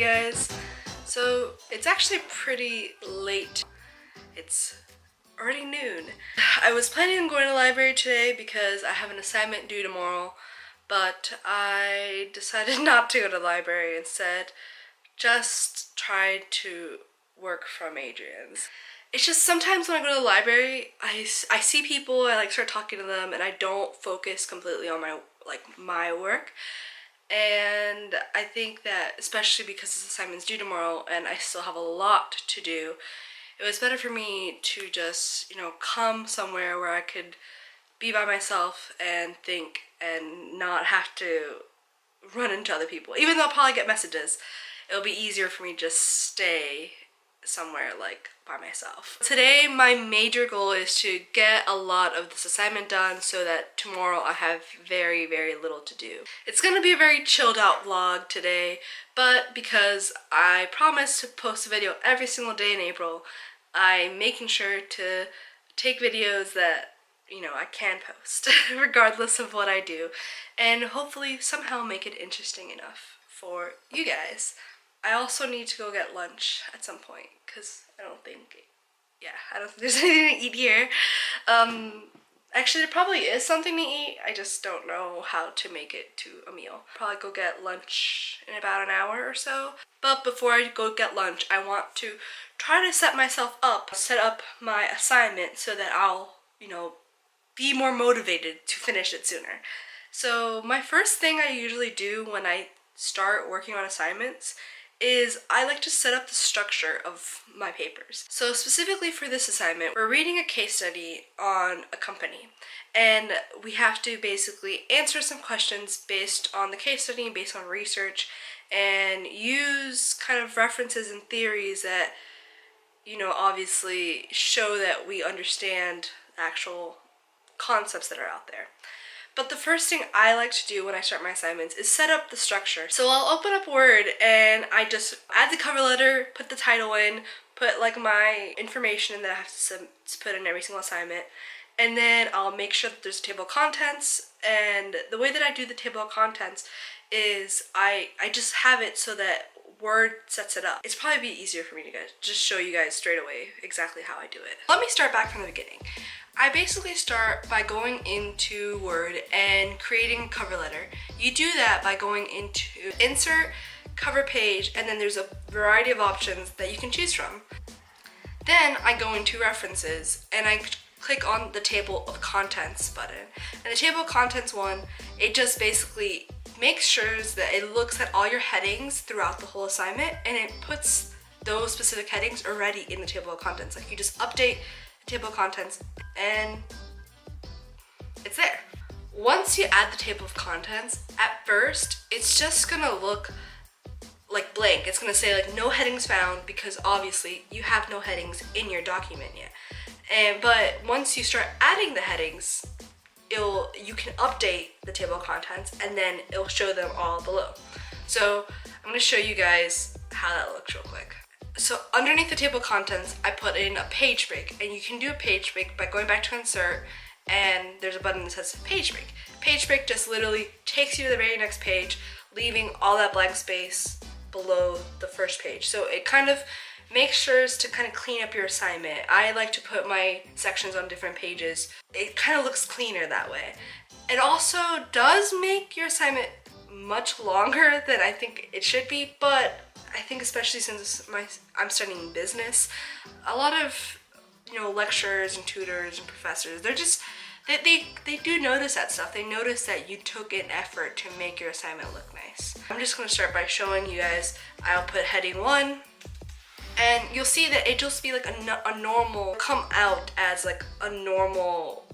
guys, so it's actually pretty late. It's already noon. I was planning on going to the library today because I have an assignment due tomorrow, but I decided not to go to the library. Instead, just tried to work from Adrian's. It's just sometimes when I go to the library, I see people, I start talking to them, and I don't focus completely on my work. And I think that, especially because this assignment's due tomorrow and I still have a lot to do, it was better for me to just, come somewhere where I could be by myself and think and not have to run into other people. Even though I'll probably get messages, it'll be easier for me to just stay somewhere by myself. Today my major goal is to get a lot of this assignment done so that tomorrow I have very little to do. It's gonna be a very chilled out vlog today, but because I promised to post a video every single day in April, I'm making sure to take videos that I can post regardless of what I do, and hopefully somehow make it interesting enough for you guys. I also need to go get lunch at some point because I don't think there's anything to eat here. Actually, there probably is something to eat. I just don't know how to make it to a meal. Probably go get lunch in about an hour or so. But before I go get lunch, I want to try to set up my assignment so that I'll, be more motivated to finish it sooner. So my first thing I usually do when I start working on assignments is I like to set up the structure of my papers. So specifically for this assignment, we're reading a case study on a company, and we have to basically answer some questions based on the case study and based on research, and use kind of references and theories that, obviously show that we understand the actual concepts that are out there. But the first thing I like to do when I start my assignments is set up the structure. So I'll open up Word and I just add the cover letter, put the title in, put my information that I have to put in every single assignment, and then I'll make sure that there's a table of contents. And the way that I do the table of contents is I just have it so that Word sets it up. It's probably be easier for me to just show you guys straight away exactly how I do it. Let me start back from the beginning. I basically start by going into Word and creating a cover letter. You do that by going into Insert, Cover Page, and then there's a variety of options that you can choose from. Then I go into References and I click on the Table of Contents button. And the Table of Contents one, it just basically makes sure that it looks at all your headings throughout the whole assignment, and it puts those specific headings already in the Table of Contents. You just update the Table of Contents and it's there. Once you add the Table of Contents, at first it's just gonna look blank. It's gonna say no headings found because obviously you have no headings in your document yet. But once you start adding the headings, you can update the Table of Contents and then it'll show them all below. So I'm gonna show you guys how that looks real quick. So underneath the Table of Contents, I put in a page break, and you can do a page break by going back to Insert, and there's a button that says Page Break. Page break just literally takes you to the very next page, leaving all that blank space below the first page. So it kind of makes sure to kind of clean up your assignment. I like to put my sections on different pages. It kind of looks cleaner that way. It also does make your assignment much longer than I think it should be, but I think especially since I'm studying business, a lot of lecturers and tutors and professors, they do notice that stuff. They notice that you took an effort to make your assignment look nice. I'm just going to start by showing you guys. I'll put heading 1, and you'll see that it just be a normal, come out as a normal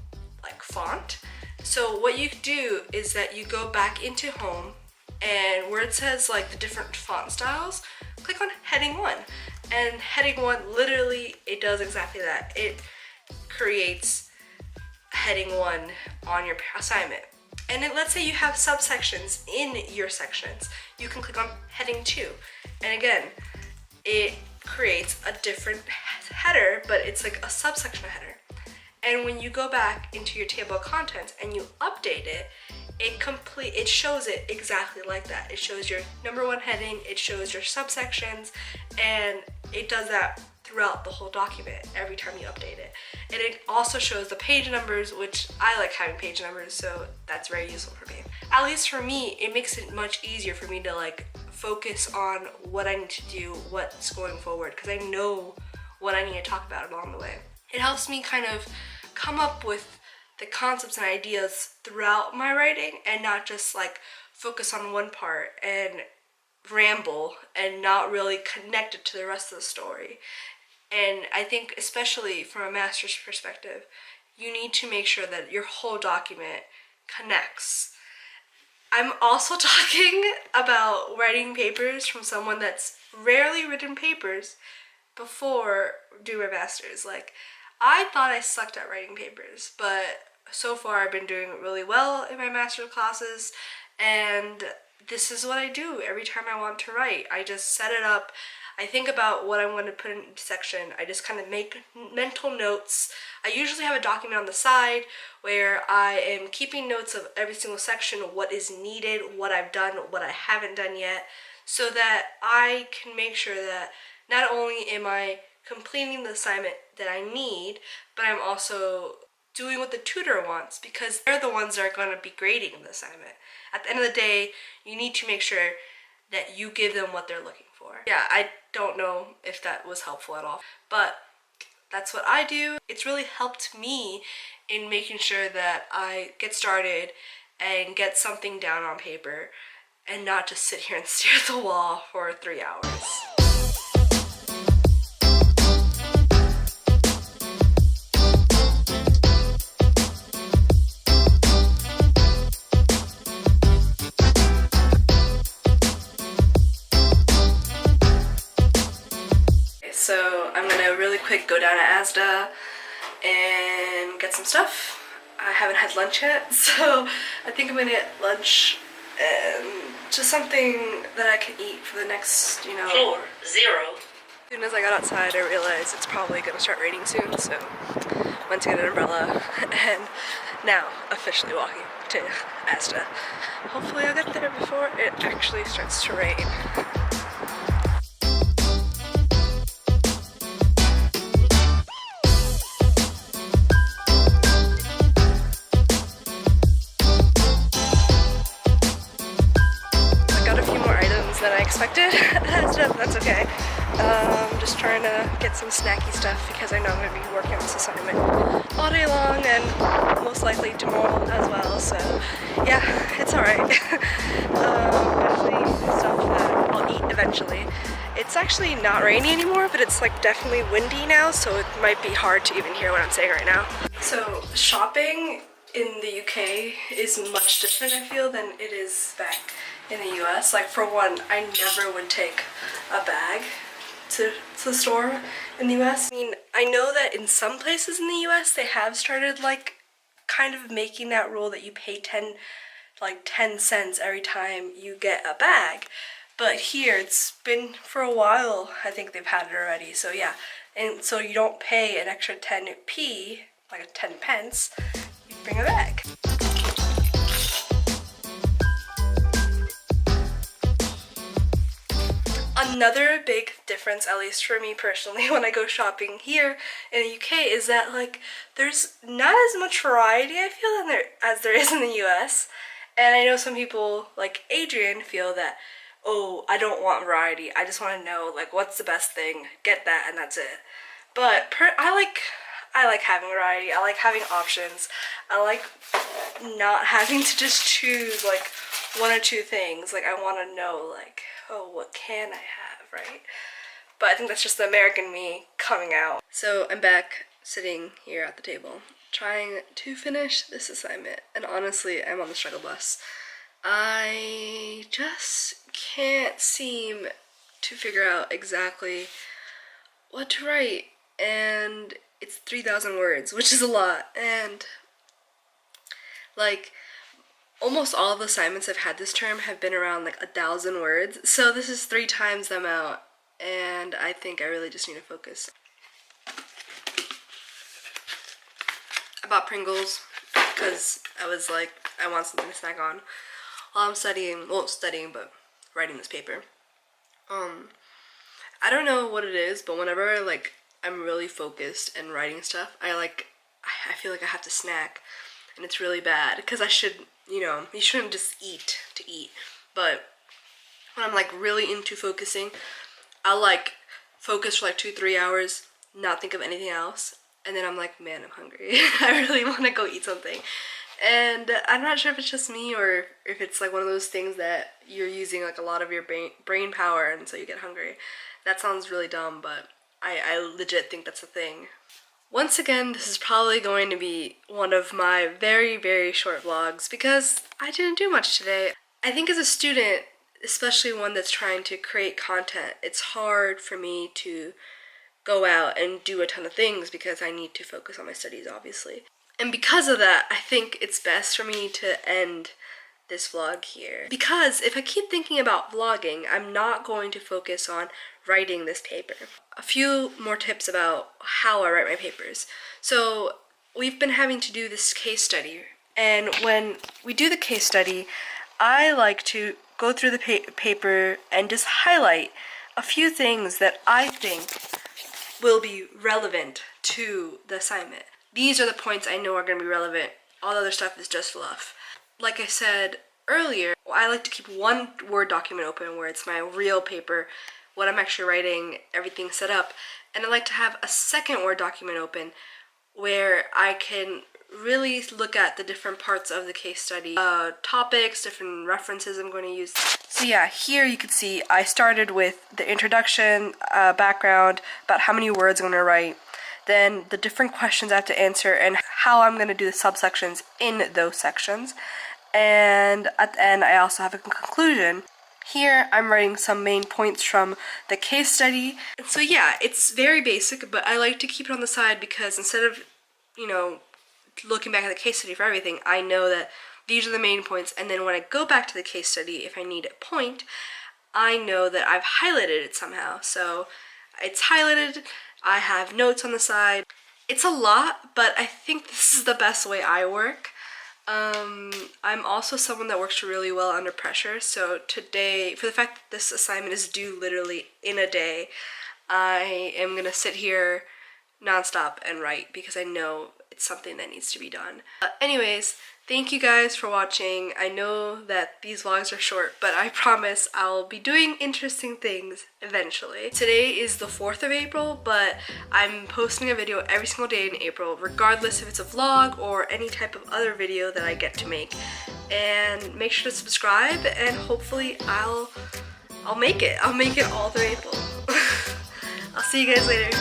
font. So what you do is that you go back into Home, and where it says the different font styles, click on heading 1. And heading 1, literally, it does exactly that. It creates heading 1 on your assignment. And let's say you have subsections in your sections. You can click on heading 2. And again, it creates a different header, but it's a subsection header. And when you go back into your Table of Contents and you update it, it shows it exactly like that. It shows your number one heading, it shows your subsections, and it does that throughout the whole document every time you update it. And it also shows the page numbers, which I like having page numbers, so that's very useful for me. At least for me, it makes it much easier for me to like focus on what I need to do, what's going forward, because I know what I need to talk about along the way. It helps me kind of come up with the concepts and ideas throughout my writing and not just like focus on one part and ramble and not really connect it to the rest of the story. And I think especially from a master's perspective, you need to make sure that your whole document connects. I'm also talking about writing papers from someone that's rarely written papers before doing my master's. Like, I thought I sucked at writing papers, but so far I've been doing really well in my master's classes, and this is what I do every time I want to write. I just set it up. I think about what I'm going to put in each section. I just kind of make mental notes. I usually have a document on the side where I am keeping notes of every single section, what is needed, what I've done, what I haven't done yet, so that I can make sure that not only am I completing the assignment that I need, but I'm also doing what the tutor wants, because they're the ones that are going to be grading the assignment. At the end of the day, you need to make sure that you give them what they're looking for. Yeah, I don't know if that was helpful at all, but that's what I do. It's really helped me in making sure that I get started and get something down on paper and not just sit here and stare at the wall for 3 hours. So I'm gonna really quick go down to Asda and get some stuff. I haven't had lunch yet, so I think I'm gonna get lunch and just something that I can eat for the next, Floor 0. As soon as I got outside, I realized it's probably gonna start raining soon, so went to get an umbrella and now officially walking to Asda. Hopefully I'll get there before it actually starts to rain. Than I expected. That's okay. Just trying to get some snacky stuff because I know I'm going to be working on this assignment all day long and most likely tomorrow as well, so yeah, it's alright. Definitely stuff that I'll eat eventually. It's actually not rainy anymore, but it's like definitely windy now, so it might be hard to even hear what I'm saying right now. So shopping in the UK is much different, I feel, than it is back in the US. Like, for one, I never would take a bag to the store in the US. I mean, I know that in some places in the US they have started like kind of making that rule that you pay 10 cents every time you get a bag, but here it's been for a while. I think they've had it already, so yeah. And so you don't pay an extra 10p, like a 10 pence, you bring a bag. Another big difference, at least for me personally, when I go shopping here in the UK is that like there's not as much variety, I feel, as there is in the US. And I know some people like Adrian feel that, oh, I don't want variety, I just want to know like what's the best thing, get that, and that's it. But I like having variety. I like having options. I like not having to just choose like one or two things. Like, I want to know like, oh, what can I have, right? But I think that's just the American me coming out. So I'm back sitting here at the table trying to finish this assignment, and honestly, I'm on the struggle bus. I just can't seem to figure out exactly what to write, and it's 3,000 words, which is a lot, and like almost all the assignments I've had this term have been around like 1,000 words, so this is 3 times the amount, and I think I really just need to focus. I bought Pringles because I was like, I want something to snack on while I'm studying, well, studying, but writing this paper. I don't know what it is, but whenever like I'm really focused and writing stuff, I feel like I have to snack, and it's really bad because I should, you know, you shouldn't just eat to eat, but when I'm like really into focusing, I'll like focus for like 2-3 hours, not think of anything else, and then I'm like, man, I'm hungry. I really want to go eat something. And I'm not sure if it's just me or if it's like one of those things that you're using like a lot of your brain power and so you get hungry. That sounds really dumb, but I legit think that's a thing. Once again, this is probably going to be one of my very, very short vlogs because I didn't do much today. I think as a student, especially one that's trying to create content, it's hard for me to go out and do a ton of things because I need to focus on my studies, obviously. And because of that, I think it's best for me to end this vlog here. Because if I keep thinking about vlogging, I'm not going to focus on writing this paper. A few more tips about how I write my papers. So we've been having to do this case study, and when we do the case study, I like to go through the paper and just highlight a few things that I think will be relevant to the assignment. These are the points I know are going to be relevant. All the other stuff is just fluff. Like I said earlier, I like to keep one Word document open where it's my real paper, what I'm actually writing, everything set up. And I like to have a second Word document open where I can really look at the different parts of the case study, topics, different references I'm going to use. So yeah, here you can see I started with the introduction, background, about how many words I'm going to write, then the different questions I have to answer and how I'm going to do the subsections in those sections. And at the end, I also have a conclusion. Here, I'm writing some main points from the case study. And so yeah, it's very basic, but I like to keep it on the side because instead of, you know, looking back at the case study for everything, I know that these are the main points, and then when I go back to the case study, if I need a point, I know that I've highlighted it somehow. So it's highlighted, I have notes on the side. It's a lot, but I think this is the best way I work. I'm also someone that works really well under pressure, so today, for the fact that this assignment is due literally in a day, I am gonna sit here nonstop and write because I know it's something that needs to be done. Anyways, thank you guys for watching. I know that these vlogs are short, but I promise I'll be doing interesting things eventually. Today is the 4th of April, but I'm posting a video every single day in April, regardless if it's a vlog or any type of other video that I get to make. And make sure to subscribe, and hopefully I'll make it. I'll make it all through April. I'll see you guys later.